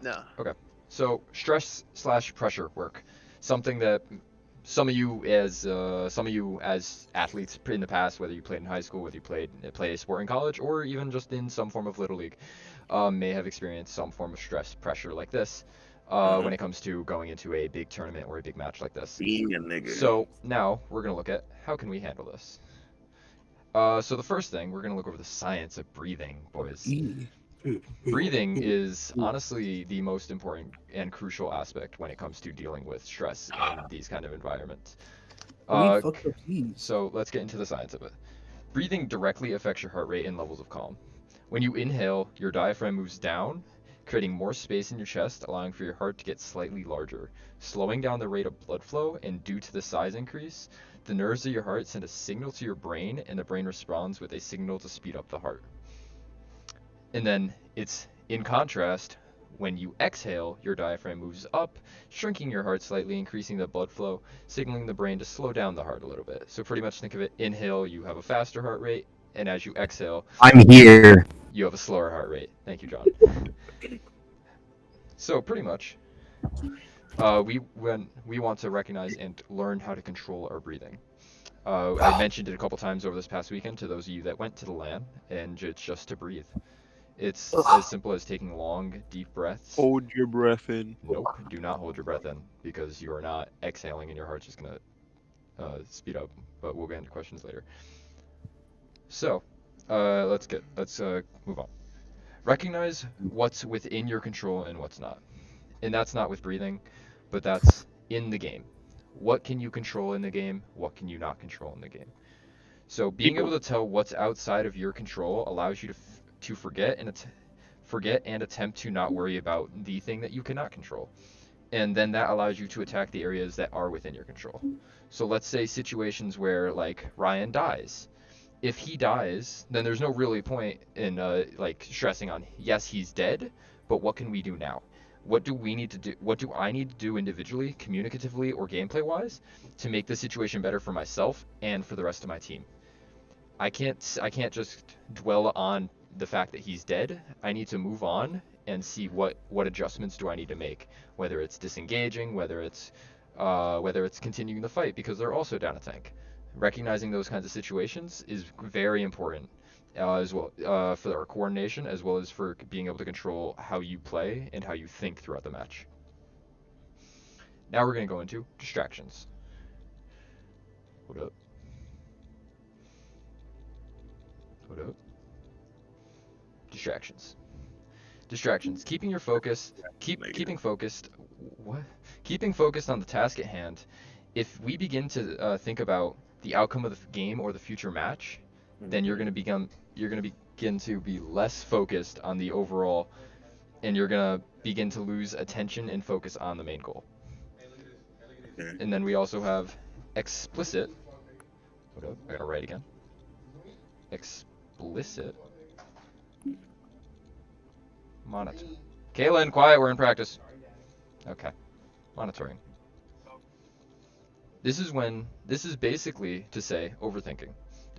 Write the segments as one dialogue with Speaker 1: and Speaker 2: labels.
Speaker 1: No.
Speaker 2: Okay. So stress slash pressure work, something that some of you as athletes in the past, whether you played in high school, whether you play a sport in college, or even just in some form of little league, may have experienced some form of stress pressure like this
Speaker 3: Mm-hmm.
Speaker 2: when it comes to going into a big tournament or a big match like this.
Speaker 3: Being a nigga.
Speaker 2: So now we're gonna look at how can we handle this. So the first thing we're gonna look over the science of breathing, boys. Breathing is honestly the most important and crucial aspect when it comes to dealing with stress in these kind of environments.
Speaker 1: I mean,
Speaker 2: Uh,
Speaker 1: fuck the peas.
Speaker 2: so let's get into the science of it. Breathing directly affects your heart rate and levels of calm. When you inhale, your diaphragm moves down, creating more space in your chest, allowing for your heart to get slightly larger, slowing down the rate of blood flow, and due to the size increase, the nerves of your heart send a signal to your brain, and the brain responds with a signal to speed up the heart. And then it's in contrast, when you exhale, your diaphragm moves up, shrinking your heart slightly, increasing the blood flow, signaling the brain to slow down the heart a little bit. So pretty much think of it, inhale, you have a faster heart rate, and as you exhale,
Speaker 4: I'm here.
Speaker 2: you have a slower heart rate. Thank you, John. So pretty much, when we want to recognize and learn how to control our breathing. I mentioned it a couple times over this past weekend to those of you that went to the LAN, and it's just to breathe. It's as simple as taking long, deep breaths.
Speaker 1: Hold your breath in.
Speaker 2: Nope, do not hold your breath in because you are not exhaling and your heart's just gonna speed up. But we'll get into questions later. So, let's move on. Recognize what's within your control and what's not. And that's not with breathing, but that's in the game. What can you control in the game? What can you not control in the game? So being able
Speaker 3: People.
Speaker 2: to tell what's outside of your control allows you to forget and attempt to not worry about the thing that you cannot control. And then that allows you to attack the areas that are within your control. So let's say situations where like Ryan dies. If he dies, then there's no really point in like stressing on yes, he's dead, but what can we do now? What do we need to do? What do I need to do individually, communicatively or gameplay wise to make the situation better for myself and for the rest of my team? I can't just dwell on the fact that he's dead. I need to move on and see what adjustments do I need to make, whether it's disengaging, whether it's continuing the fight because they're also down a tank. Recognizing those kinds of situations is very important as well for our coordination as well as for being able to control how you play and how you think throughout the match. Now we're going to go into distractions. Hold up. Hold up. Distractions. Distractions. Keeping your focus.
Speaker 3: Nigga.
Speaker 2: Keeping focused. What? Keeping focused on the task at hand. If we begin to think about the outcome of the game or the future match, then you're gonna begin to be less focused on the overall, and you're gonna begin to lose attention and focus on the main goal.
Speaker 3: Okay.
Speaker 2: And then we also have explicit. Hold up, I gotta write again. Explicit monitor. Kaylin, quiet. We're in practice. Okay, monitoring. This is basically to say overthinking,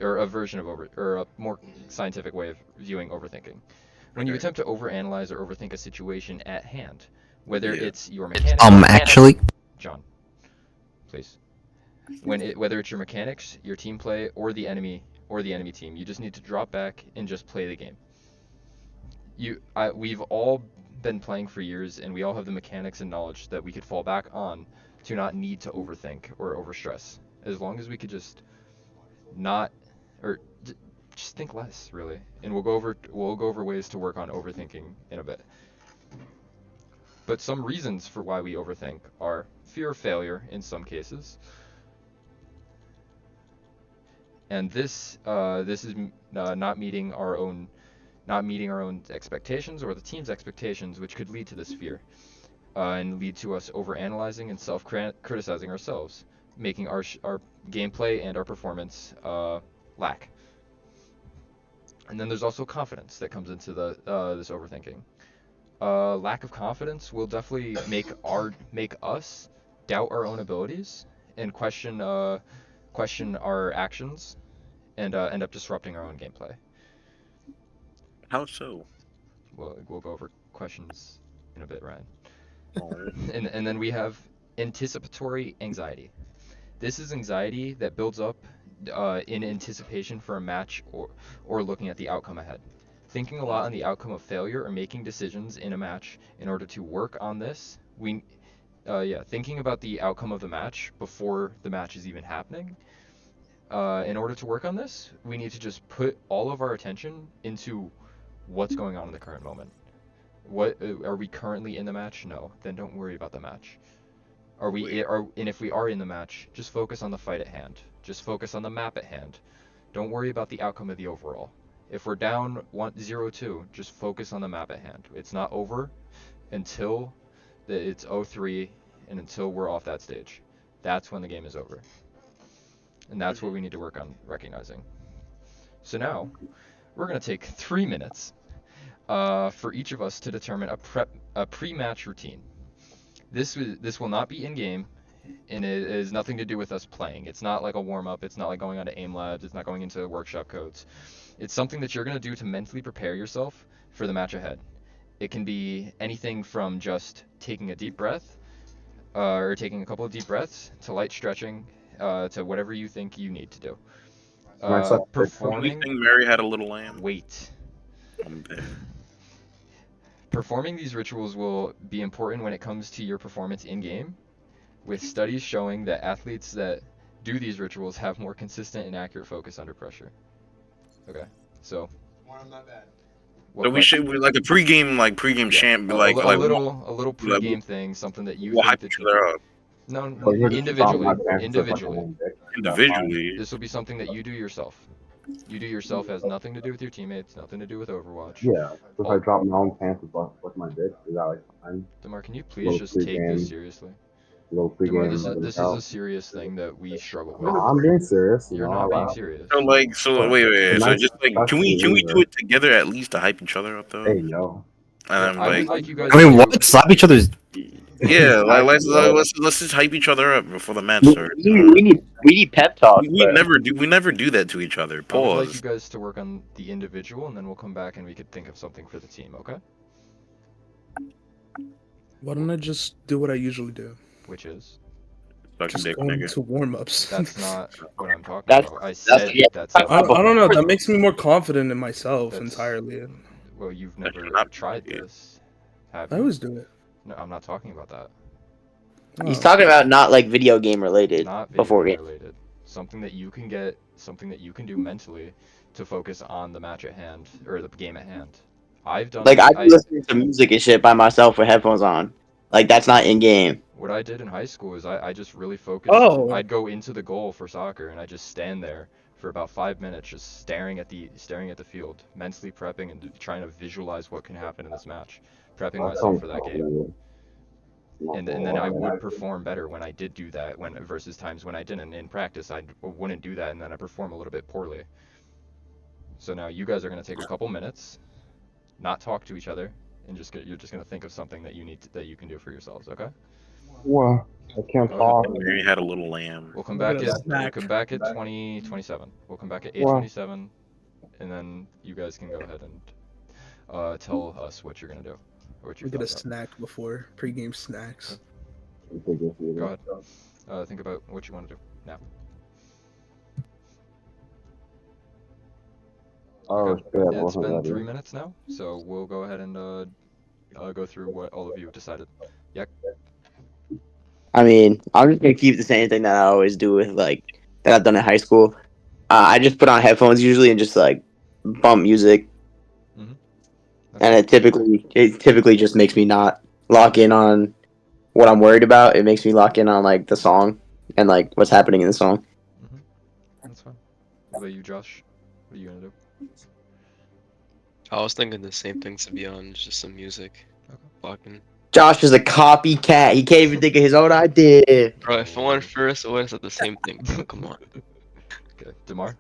Speaker 2: or a version of or a more scientific way of viewing overthinking. When you
Speaker 3: Okay.
Speaker 2: attempt to overanalyze or overthink a situation at hand, whether
Speaker 3: Yeah.
Speaker 2: it's your mechanics,
Speaker 4: Actually,
Speaker 2: John, please. Whether it's your mechanics, your team play, or the enemy team, you just need to drop back and just play the game. We've all been playing for years, and we all have the mechanics and knowledge that we could fall back on to not need to overthink or overstress. As long as we could just not, or just think less, really. And we'll go over ways to work on overthinking in a bit. But some reasons for why we overthink are fear of failure in some cases, and this is not meeting our own expectations or the team's expectations, which could lead to this fear and lead to us overanalyzing and self-criticizing ourselves, making our gameplay and our performance lack. And then there's also confidence that comes into the this overthinking. Lack of confidence will definitely make us doubt our own abilities and question our actions and end up disrupting our own gameplay.
Speaker 3: How so?
Speaker 2: We'll go over questions in a bit, Ryan.
Speaker 3: Oh.
Speaker 2: And then we have anticipatory anxiety. This is anxiety that builds up in anticipation for a match or looking at the outcome ahead. Thinking a lot on the outcome of failure or making decisions in a match in order to work on this. Thinking about the outcome of the match before the match is even happening. In order to work on this, we need to just put all of our attention into what's going on in the current moment. What are we currently in the match? No, then don't worry about the match. And if we are in the match, just focus on the fight at hand. Just focus on the map at hand. Don't worry about the outcome of the overall. If we're down 0-2, just focus on the map at hand. It's not over until it's 0-3 and until we're off that stage. That's when the game is over. And that's what we need to work on recognizing. So now, we're going to take 3 minutes for each of us to determine a pre-match routine. This will not be in-game, and it has nothing to do with us playing. It's not like a warm-up. It's not like going on to AIM Labs. It's not going into workshop codes. It's something that you're going to do to mentally prepare yourself for the match ahead. It can be anything from just taking a deep breath, or taking a couple of deep breaths, to light stretching, to whatever you think you need to do.
Speaker 4: Do you think
Speaker 2: Performing.
Speaker 3: Mary had a little lamb?
Speaker 2: Wait.
Speaker 3: I'm dead.
Speaker 2: Performing these rituals will be important when it comes to your performance in-game, with studies showing that athletes that do these rituals have more consistent and accurate focus under pressure. Okay, so.
Speaker 3: I'm not bad.
Speaker 2: What
Speaker 3: So we
Speaker 2: question?
Speaker 3: should like a pregame champ,
Speaker 2: a little pregame thing, something that you
Speaker 3: we'll
Speaker 2: think
Speaker 3: hype
Speaker 2: the
Speaker 3: each
Speaker 2: team.
Speaker 3: other up
Speaker 2: No,
Speaker 4: Well, you're just talking
Speaker 2: individually.
Speaker 4: about that, so it's like a
Speaker 2: Individually.
Speaker 4: whole dick.
Speaker 3: individually.
Speaker 2: This will be something that you do yourself. You do yourself, has nothing to do with your teammates, nothing to do with Overwatch.
Speaker 4: Yeah. So if I drop my own pants with my dick, is that like fine?
Speaker 2: Demar, can you please
Speaker 4: Little
Speaker 2: just take this
Speaker 4: pregame.
Speaker 2: seriously?
Speaker 4: Little
Speaker 2: Demar,
Speaker 4: pregame.
Speaker 2: this is a serious thing that we struggle with.
Speaker 4: No, I'm being serious.
Speaker 2: You're not being serious.
Speaker 3: So wait. So
Speaker 4: Nice-
Speaker 3: just like,
Speaker 4: that's
Speaker 3: can we
Speaker 4: the
Speaker 3: do it together at least to hype each other up though?
Speaker 4: Hey, yo.
Speaker 3: And
Speaker 2: I would
Speaker 3: like,
Speaker 2: like you guys
Speaker 5: I mean,
Speaker 2: to
Speaker 5: what? Slap each other's.
Speaker 3: yeah, like
Speaker 4: Yo.
Speaker 3: let's just hype each other up before the match
Speaker 6: We,
Speaker 3: starts.
Speaker 6: we need pep talks.
Speaker 3: We never do that to each other.
Speaker 2: I would like you
Speaker 3: Pause.
Speaker 2: guys to work on the individual, and then we'll come back and we could think of something for the team, okay?
Speaker 7: Why don't I just do what I usually do?
Speaker 2: Which is?
Speaker 3: Suck a
Speaker 7: Just
Speaker 3: dick,
Speaker 7: go
Speaker 3: nigga.
Speaker 7: into warm-ups.
Speaker 2: That's not what I'm talking
Speaker 6: That's-
Speaker 2: about. I said
Speaker 6: yeah.
Speaker 2: that's
Speaker 7: I
Speaker 2: not
Speaker 7: don't know. That makes me more confident in myself
Speaker 2: That's-
Speaker 7: entirely.
Speaker 2: Well, you've
Speaker 3: That's
Speaker 2: never
Speaker 3: not-
Speaker 2: tried this, have
Speaker 7: I
Speaker 2: you?
Speaker 7: always do it.
Speaker 2: No, I'm not talking about that.
Speaker 6: He's
Speaker 7: Oh.
Speaker 6: talking about not like video game related.
Speaker 2: Not video
Speaker 6: before
Speaker 2: game
Speaker 6: game.
Speaker 2: related. Something that you can get, something that you can do mentally to focus on the match at hand or the game at hand. I've done
Speaker 6: Like I listen to music and shit by myself with headphones on. Like that's not in game.
Speaker 2: What I did in high school is I just really focused.
Speaker 7: Oh.
Speaker 2: I'd go into the goal for soccer and I just stand there for about 5 minutes, just staring at the field, mentally prepping and trying to visualize what can happen in this match, prepping myself for that game. And then I would perform better when I did do that versus times when I didn't. In practice, I wouldn't do that, and then I perform a little bit poorly. So now you guys are gonna take a couple minutes, not talk to each other, and you're just gonna think of something that you can do for yourselves. Okay?
Speaker 4: Well, I can't
Speaker 2: Go
Speaker 4: talk.
Speaker 3: Mary had a little lamb.
Speaker 2: We'll come
Speaker 7: We're
Speaker 2: back
Speaker 7: gonna
Speaker 2: at
Speaker 7: snack.
Speaker 2: 2027. We'll come back at
Speaker 4: Wow.
Speaker 2: 8:27, and then you guys can go ahead and tell us what you're gonna do or what
Speaker 7: We
Speaker 2: you're
Speaker 7: get a
Speaker 2: thought
Speaker 7: snack before pre-game snacks.
Speaker 2: Go ahead. Think about what you want to do now.
Speaker 4: Oh,
Speaker 2: Okay.
Speaker 4: shit. I
Speaker 2: It's
Speaker 4: wasn't
Speaker 2: been
Speaker 4: ready.
Speaker 2: 3 minutes now, so we'll go ahead and go through what all of you have decided.
Speaker 6: I mean, I'm just gonna keep the same thing that I always do with like that I've done in high school. I just put on headphones usually and just like bump music, and it typically just makes me not lock in on what I'm worried about. It makes me lock in on like the song and like what's happening in the song.
Speaker 2: That's fine. What about you, Josh? What are you gonna do?
Speaker 8: I was thinking the same thing, to be honest, just some music.
Speaker 2: Okay.
Speaker 8: Fucking.
Speaker 6: Josh is a copycat. He can't even think of his own idea.
Speaker 8: Bro, if I went first, I would have said the same thing, bro. Come on.
Speaker 2: Okay, Demar.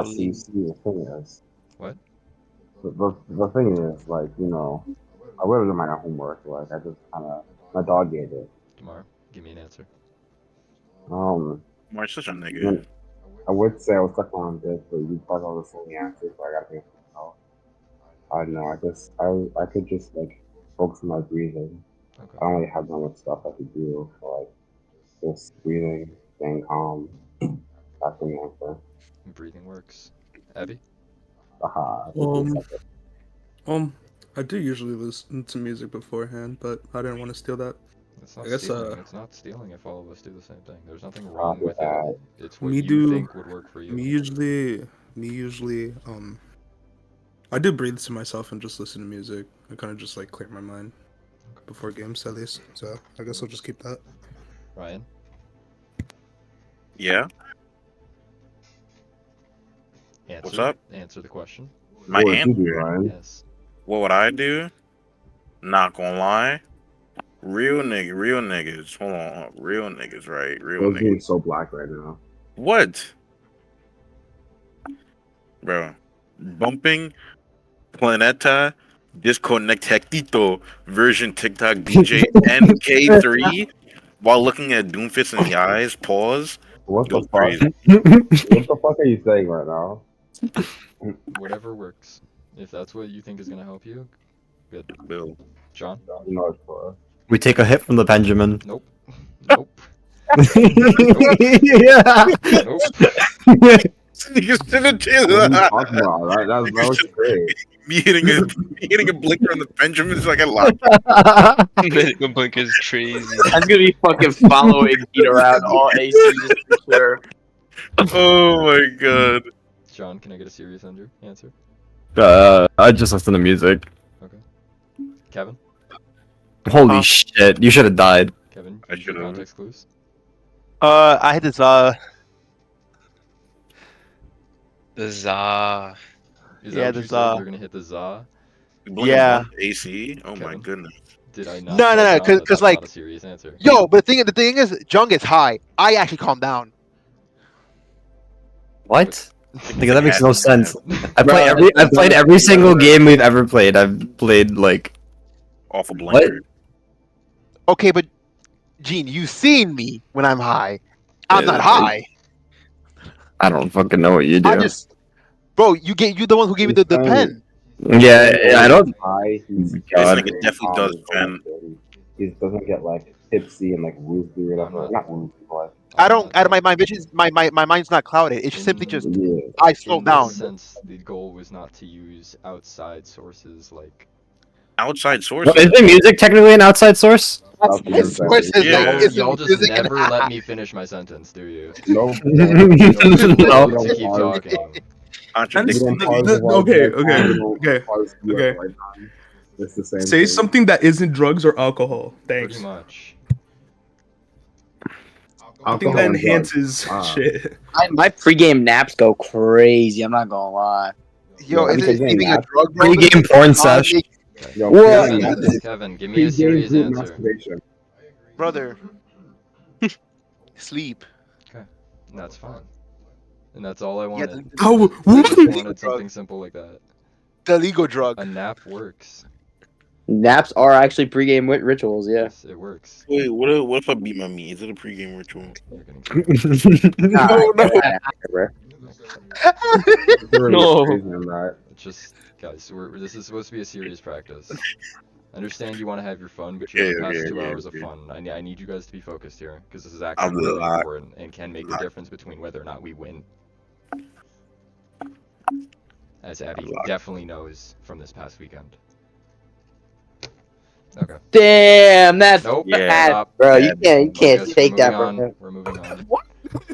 Speaker 4: See, the thing is.
Speaker 2: What?
Speaker 4: The thing is, like, you know, I would have done my own homework. Like, I just kind of, my dog gave it.
Speaker 2: Demar, give me an answer.
Speaker 3: Mark's such a nigga.
Speaker 4: I would say I was stuck on this, but you probably know the same answer, so I gotta think of something else. I don't know. I could just like focus on my breathing.
Speaker 2: Okay.
Speaker 4: I don't really have that much stuff I could do for like just breathing, staying calm. That's the answer.
Speaker 2: Breathing works. Abby?
Speaker 4: Haha.
Speaker 7: I do usually listen to music beforehand, but I didn't want to steal that.
Speaker 2: It's not
Speaker 7: I guess,
Speaker 2: stealing. It's not stealing if all of us do the same thing. There's nothing
Speaker 4: Copy
Speaker 2: wrong with it.
Speaker 4: that.
Speaker 2: It's what
Speaker 7: Me
Speaker 2: you
Speaker 7: do-
Speaker 2: think would work for you.
Speaker 7: Me usually, I do breathe to myself and just listen to music. I kind of just like clear my mind before games at least. So I guess I'll just keep that.
Speaker 2: Ryan?
Speaker 3: Yeah.
Speaker 2: Answer.
Speaker 3: What's up?
Speaker 2: Answer the question.
Speaker 3: My
Speaker 4: What would you do,
Speaker 3: answer.
Speaker 4: Ryan?
Speaker 2: Yes.
Speaker 3: What would I do? Not gonna lie. Real niggas. Hold on. Real niggas, right? Real
Speaker 4: Those
Speaker 3: niggas.
Speaker 4: being so black right now.
Speaker 3: What? Bro. Bumping Planeta Disconnectito version TikTok DJ NK3 while looking at Doomfist in the eyes. Pause.
Speaker 4: What
Speaker 3: Go
Speaker 4: the fuck?
Speaker 3: crazy.
Speaker 4: What the fuck are you saying right now?
Speaker 2: Whatever works. If that's what you think is gonna help you, good.
Speaker 3: Bill.
Speaker 2: John?
Speaker 4: You know it's for.
Speaker 5: We take a hit from the Benjamin.
Speaker 2: Nope. Nope.
Speaker 5: Yeah.
Speaker 2: Nope.
Speaker 3: Niggas to the
Speaker 4: What are you
Speaker 3: chill.
Speaker 4: talking about? Right? That was great.
Speaker 3: Me hitting a blinker on the Benjamins like a lot.
Speaker 8: Medical blink is crazy.
Speaker 6: I'm gonna be fucking following Pete around all AC just for sure.
Speaker 3: Oh my god.
Speaker 2: John, can I get a serious answer?
Speaker 5: I just listen to music.
Speaker 2: Okay. Kevin?
Speaker 5: Holy shit, you should have died.
Speaker 2: Kevin,
Speaker 3: I
Speaker 2: use your
Speaker 3: should've.
Speaker 2: context clues.
Speaker 1: I had this
Speaker 8: The Za.
Speaker 2: Is
Speaker 1: Yeah,
Speaker 2: that what
Speaker 1: the
Speaker 2: you said?
Speaker 1: Za.
Speaker 2: You're gonna hit the Za?
Speaker 1: Yeah.
Speaker 3: AC. Oh my
Speaker 2: Kevin?
Speaker 3: goodness.
Speaker 2: Did I not?
Speaker 1: No,
Speaker 2: tell
Speaker 1: no, no,
Speaker 2: John
Speaker 1: 'cause-
Speaker 2: that
Speaker 1: 'cause,
Speaker 2: that's
Speaker 1: like-
Speaker 2: not a serious answer.
Speaker 1: Yo, but the thing is, Jung gets high. I actually calm down.
Speaker 5: What? Nigga, that makes no sense. I've
Speaker 4: Bro,
Speaker 5: played every single game we've ever played. I've played like
Speaker 3: Awful blinker.
Speaker 1: Okay, but Gene, you've seen me when I'm high. I'm
Speaker 5: Yeah,
Speaker 1: not
Speaker 5: that's
Speaker 1: high.
Speaker 5: I don't fucking know what you do.
Speaker 1: I just, bro, you the one who gave me the pen.
Speaker 5: Yeah, I don't.
Speaker 4: High, he's
Speaker 5: God.
Speaker 3: This nigga definitely does, fam.
Speaker 4: He doesn't get like tipsy and like woozy or
Speaker 2: I'm
Speaker 4: whatever.
Speaker 2: not-
Speaker 4: Not woozy, but
Speaker 1: I don't. Out of my vision, my mind's not clouded. It's just simply just
Speaker 4: yeah.
Speaker 1: I slow
Speaker 2: In
Speaker 1: down.
Speaker 2: this sense, the goal was not to use outside sources like.
Speaker 3: Outside sources.
Speaker 5: Well, isn't music technically an outside source?
Speaker 1: This question is
Speaker 3: Yeah.
Speaker 1: like, is
Speaker 2: Y'all
Speaker 1: it
Speaker 2: just
Speaker 1: music and
Speaker 2: never let me finish my sentence, do you?
Speaker 4: No,
Speaker 5: No.
Speaker 2: To keep talking.
Speaker 3: Contradiction.
Speaker 7: Okay.
Speaker 4: It's the same.
Speaker 7: Say
Speaker 4: thing.
Speaker 7: something that isn't drugs or alcohol. Thanks.
Speaker 2: Pretty much.
Speaker 7: I think
Speaker 4: Alcohol
Speaker 7: that
Speaker 4: and drugs.
Speaker 7: enhances
Speaker 4: Ah.
Speaker 7: shit.
Speaker 6: My pregame naps go crazy. I'm not gonna lie.
Speaker 1: Yo,
Speaker 4: Yeah,
Speaker 1: is
Speaker 4: because
Speaker 1: it even a
Speaker 4: then
Speaker 1: drug? bro?
Speaker 5: Pre-game porn sesh.
Speaker 4: Yo,
Speaker 5: Whoa.
Speaker 4: pre-game
Speaker 2: Kevin,
Speaker 4: nap-
Speaker 2: Kevin, give me a
Speaker 4: pre-game
Speaker 2: serious
Speaker 4: group
Speaker 2: answer.
Speaker 4: masturbation.
Speaker 1: Brother. Sleep.
Speaker 2: That's fine. And that's all I
Speaker 1: Yeah,
Speaker 2: wanted.
Speaker 7: Oh,
Speaker 2: I just wanted something simple like that.
Speaker 1: the legal drug.
Speaker 2: A nap works.
Speaker 6: Naps are actually pregame rituals. Yeah.
Speaker 2: Yes, it works.
Speaker 3: Wait, what if I beat my meat? Is it a pregame ritual?
Speaker 2: You're getting
Speaker 8: No.
Speaker 2: It's just, guys, this is supposed to be a serious practice. I understand you want to have your fun, but you're
Speaker 3: Yeah,
Speaker 2: in the past
Speaker 3: okay,
Speaker 2: 2
Speaker 3: yeah,
Speaker 2: hours
Speaker 3: okay.
Speaker 2: of fun. I need you guys to be focused here, because this is
Speaker 3: I'm
Speaker 2: actually really
Speaker 3: not.
Speaker 2: important and can make the difference between whether or not we win. As Abby definitely knows from this past weekend. Okay.
Speaker 6: Damn, that's
Speaker 2: Nope.
Speaker 3: Yeah.
Speaker 6: bad,
Speaker 2: Stop.
Speaker 6: bro.
Speaker 3: Yeah.
Speaker 6: You can't
Speaker 2: Yes,
Speaker 6: take that
Speaker 2: we're
Speaker 6: from
Speaker 2: moving
Speaker 6: him.
Speaker 2: on. We're moving on.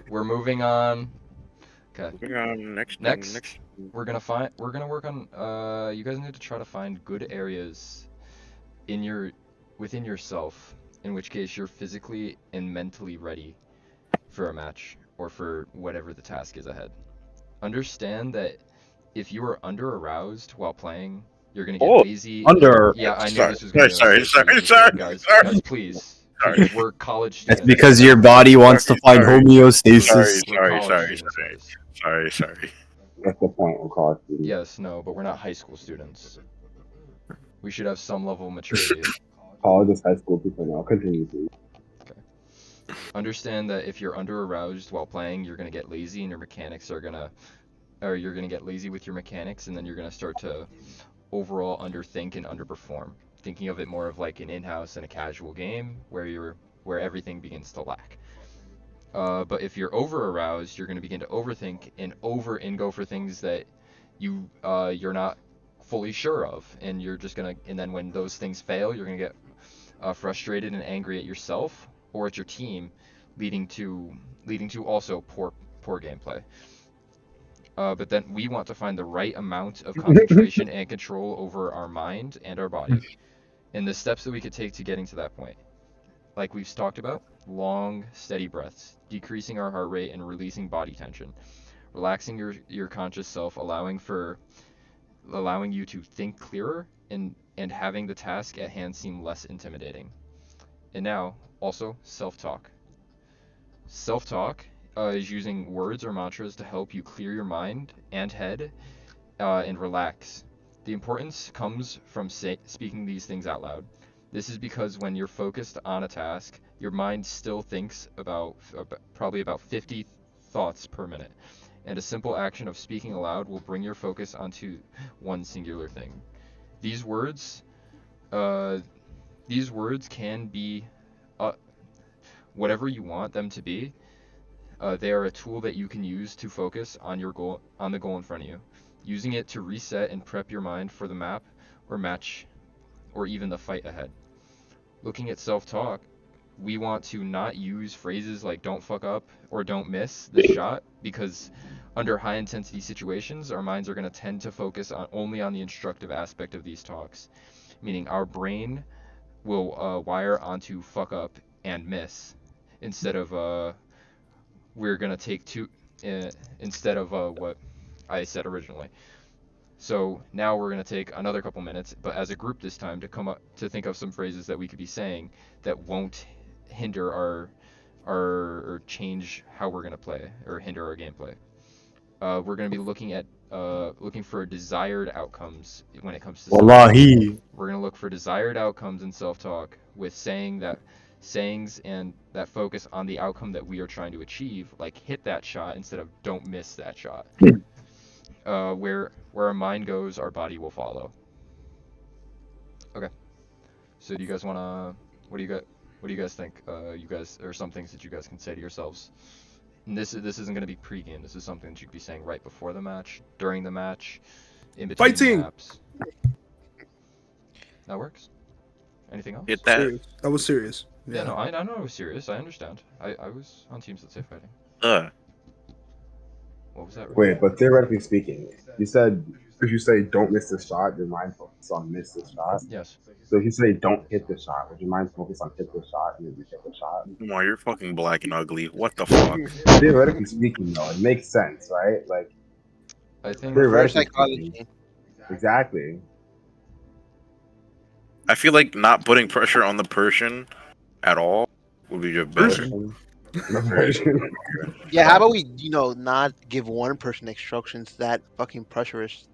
Speaker 2: We're moving on. Okay.
Speaker 3: Moving on, next.
Speaker 2: We're gonna work on you guys need to try to find good areas within yourself, in which case you're physically and mentally ready for a match or for whatever the task is ahead. Understand that if you are under aroused while playing, you're gonna get
Speaker 5: Oh,
Speaker 2: lazy.
Speaker 5: under-
Speaker 2: Yeah, I knew
Speaker 3: Sorry,
Speaker 2: this was gonna
Speaker 3: sorry,
Speaker 2: be
Speaker 3: sorry,
Speaker 2: guys, please.
Speaker 3: Sorry.
Speaker 2: We're college
Speaker 5: That's
Speaker 2: students.
Speaker 5: because your body wants to find
Speaker 3: Sorry.
Speaker 5: homeostasis.
Speaker 2: We're college students, guys.
Speaker 3: Sorry.
Speaker 4: That's the point of college. students.
Speaker 2: Yes, no, but we're not high school students. We should have some level of maturity.
Speaker 4: College is high school people now. Continue, please.
Speaker 2: Understand that if you're under aroused while playing, you're gonna get lazy and your mechanics are gonna, or you're gonna get lazy with your mechanics, and then you're gonna start to overall underthink and underperform, thinking of it more of like an in-house and a casual game where everything begins to lack. But if you're over aroused, you're going to begin to overthink and go for things that you're not fully sure of, and you're just gonna, and then when those things fail, you're gonna get frustrated and angry at yourself or at your team, leading to also poor gameplay. But then we want to find the right amount of concentration and control over our mind and our body, and the steps that we could take to getting to that point. Like we've talked about, long, steady breaths, decreasing our heart rate and releasing body tension, relaxing your conscious self, allowing you to think clearer and having the task at hand seem less intimidating. And now, also, self-talk. Self-talk is using words or mantras to help you clear your mind and head and relax. The importance comes from speaking these things out loud. This is because when you're focused on a task, your mind still thinks about probably about 50 thoughts per minute, and a simple action of speaking aloud will bring your focus onto one singular thing. These words can be whatever you want them to be. They are a tool that you can use to focus on the goal in front of you, using it to reset and prep your mind for the map or match or even the fight ahead. Looking at self-talk, we want to not use phrases like don't fuck up or don't miss the shot, because under high intensity situations, our minds are going to tend to focus only on the instructive aspect of these talks, meaning our brain will wire onto fuck up and miss instead of we're going to take instead of what I said originally. So now we're going to take another couple minutes, but as a group this time, to think of some phrases that we could be saying that won't hinder or change how we're going to play or hinder our gameplay. We're going to be looking for desired outcomes when it comes to
Speaker 5: Wallahi.
Speaker 2: We're going to look for desired outcomes in self-talk with sayings and that focus on the outcome that we are trying to achieve, like hit that shot instead of don't miss that shot. Where our mind goes, our body will follow. Okay. So do you guys wanna? What do you guys think? You guys, or some things that you guys can say to yourselves. And this isn't gonna be pre-game. This is something that you could be saying right before the match, during the match, in between
Speaker 7: Fighting!
Speaker 2: maps. That works. Anything else?
Speaker 3: Hit that.
Speaker 7: Serious. That was serious.
Speaker 2: Yeah, no, I know it was serious. I understand. I was on teams that say fighting. What was that?
Speaker 4: Wait, but theoretically speaking, you said if you say don't miss the shot, your mind focuses on miss the shot.
Speaker 2: Yes.
Speaker 4: So if you say don't hit the shot, would your mind focus on hit the shot and then you hit the shot?
Speaker 3: Come on, you're fucking black and ugly. What the fuck?
Speaker 4: Theoretically speaking, though, it makes sense, right? Like
Speaker 2: I think
Speaker 1: Reverse
Speaker 4: theoretically speaking,
Speaker 1: psychology.
Speaker 4: exactly.
Speaker 3: I feel like not putting pressure on the person at all would be just better.
Speaker 1: Yeah, how about we, not give one person instructions that fucking pressurous.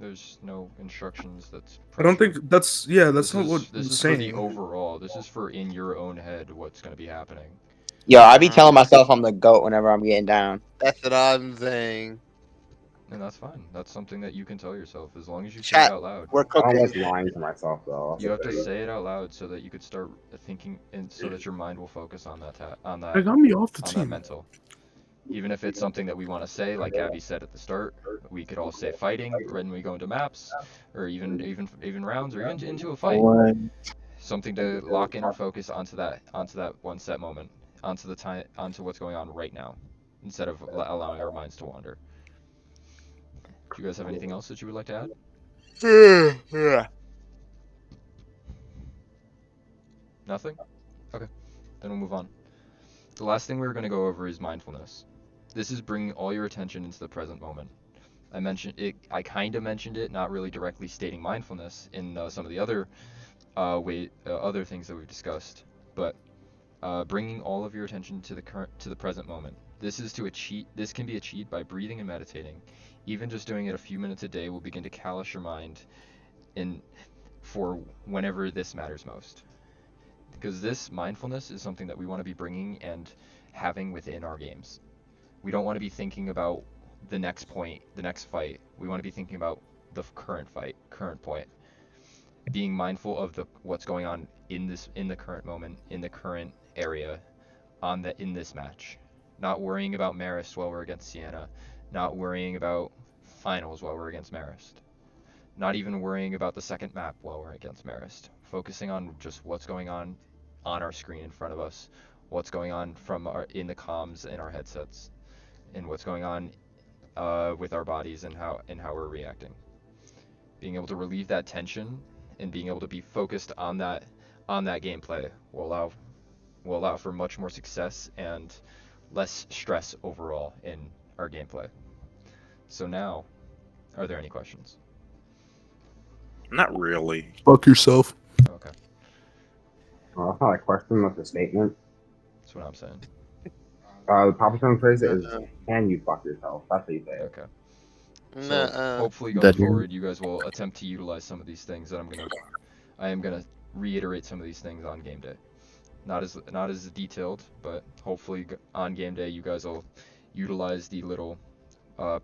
Speaker 2: there's no instructions that's
Speaker 7: I don't
Speaker 2: pressure.
Speaker 7: think that's not
Speaker 2: This
Speaker 7: what
Speaker 2: is
Speaker 7: it's
Speaker 2: for the
Speaker 7: saying.
Speaker 2: overall. This is for in your own head what's going to be happening.
Speaker 6: Yo, I be telling myself I'm the GOAT whenever I'm getting down.
Speaker 1: That's what I'm saying.
Speaker 2: And that's fine. That's something that you can tell yourself as long as you say
Speaker 1: Chat,
Speaker 2: it out loud.
Speaker 1: we're
Speaker 4: I don't
Speaker 1: cooking.
Speaker 4: like lying to myself though.
Speaker 2: You have to say it out loud so that you could start thinking, and so that your mind will focus on that
Speaker 7: They got me off the
Speaker 2: on that
Speaker 7: team.
Speaker 2: mental. Even if it's something that we want to say, like Abby said at the start, we could all say fighting when we go into maps, or even rounds, or even into a fight. Something to lock in our focus onto that one set moment, onto what's going on right now, instead of allowing our minds to wander. Do you guys have anything else that you would like to add?
Speaker 1: Yeah.
Speaker 2: Nothing? Okay, then we'll move on. The last thing we're going to go over is mindfulness. This is bringing all your attention into the present moment. I kind of mentioned it, not really directly stating mindfulness in some of the other other things that we've discussed, but bringing all of your attention to the present moment. This can be achieved by breathing and meditating. Even just doing it a few minutes a day will begin to callous your mind for whenever this matters most. Because this mindfulness is something that we want to be bringing and having within our games. We don't want to be thinking about the next point, the next fight. We want to be thinking about the current fight, current point. Being mindful of what's going on in the current moment, in the current area, in this match. Not worrying about Marist while we're against Sienna. Not worrying about finals while we're against Marist. Not even worrying about the second map while we're against Marist. Focusing on just what's going on our screen in front of us, what's going on in the comms in our headsets, and what's going on with our bodies and how we're reacting. Being able to relieve that tension and being able to be focused on that gameplay will allow for much more success and less stress overall in our gameplay. So now, are there any questions?
Speaker 3: Not really.
Speaker 7: Fuck yourself.
Speaker 2: Okay,
Speaker 4: That's not a question, that's a statement.
Speaker 2: that's what I'm saying.
Speaker 4: The proper term phrase is, can you fuck yourself? That's how you say it.
Speaker 2: Okay. So
Speaker 8: Nuh-uh.
Speaker 2: hopefully going
Speaker 5: That-
Speaker 2: forward, you guys will attempt to utilize some of these things that I am gonna reiterate some of these things on game day. Not as detailed, but hopefully on game day you guys will utilize the little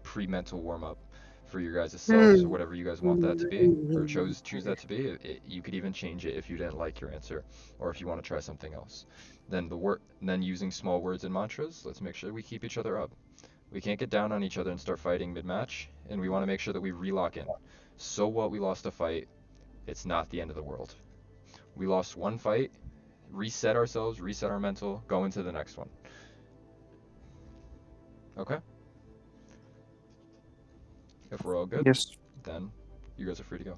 Speaker 2: pre-mental warm-up for your guys' selves, or whatever you guys want that to be, or choose that to be. You could even change it if you didn't like your answer, or if you want to try something else. Then using small words and mantras, let's make sure we keep each other up. We can't get down on each other and start fighting mid-match, and we want to make sure that we relock in. So what, we lost a fight, it's not the end of the world. We lost one fight, reset ourselves, reset our mental, go into the next one. Okay? If we're all good,
Speaker 5: Yes.
Speaker 2: then you guys are free to go.